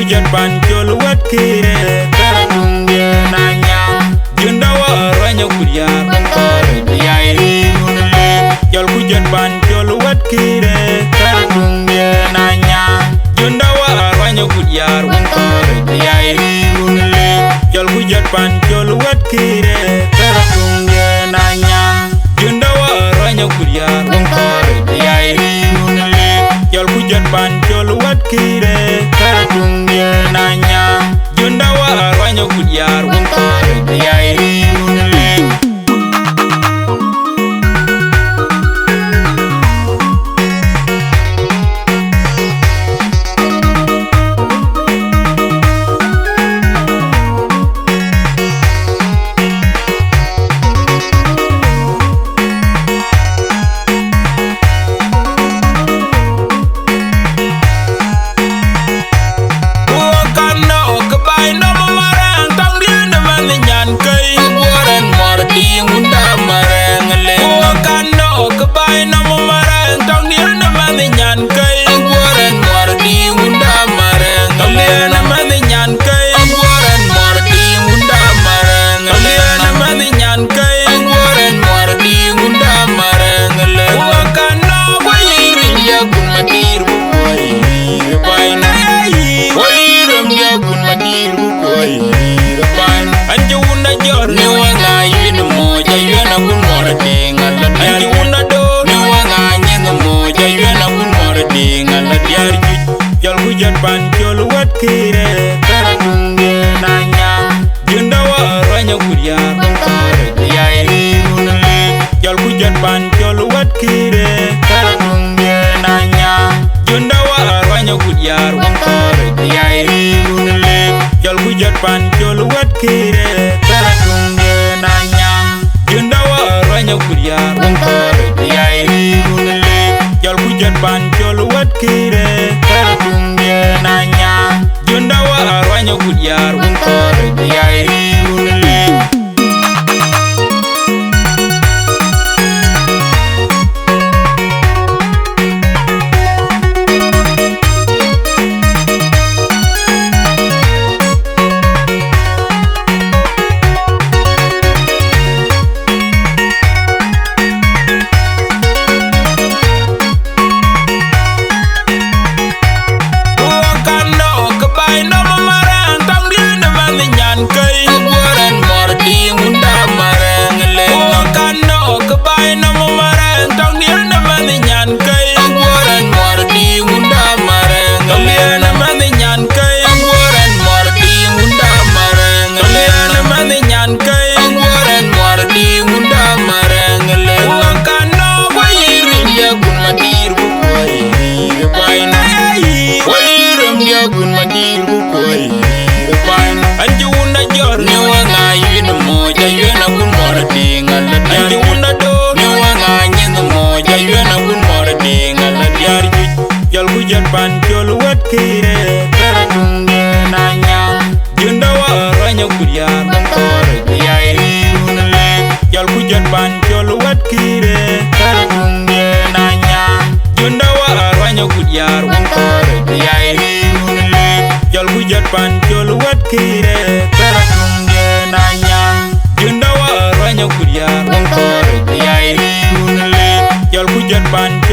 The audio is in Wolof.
hujan pancol wet kire karatung dia nanya junda waranya kuliah bangkare biairi nunle jol hujan pancol wet kire karatung dia nanya junda waranya kuliah bangkare biairi nunle jol hujan pancol wet kire karatung dia nanya junda waranya kuliah bangkare biairi nunle jol hujan pancol wet kire karatung dia nanya junda waranya kuliah bangkare biairi nunle hujan pancol wet kire karatung dia nanya junda waranya kuliah bangkare biairi nunle jol hujan pancol wet kire karatung dia nanya junda waranya kuliah bangkare biairi nunle jol hujan pancol wet kire karatung dia nanya junda waranya kuliah bangkare biairi nunle jol hujan pancol wet kire karatung dia nanya junda waranya kuliah bangkare biairi nunle jol hujan pancol wet kire karatung dia nanya junda waranya kuliah bangkare biairi nunle jol hujan pancol wet kire karatung dia nanya junda waranya kuliah bangkare biairi nunle jol hujan pancol wet kire karatung dia nanya junda waranya kuliah bangkare biairi nunle jol hujan pancol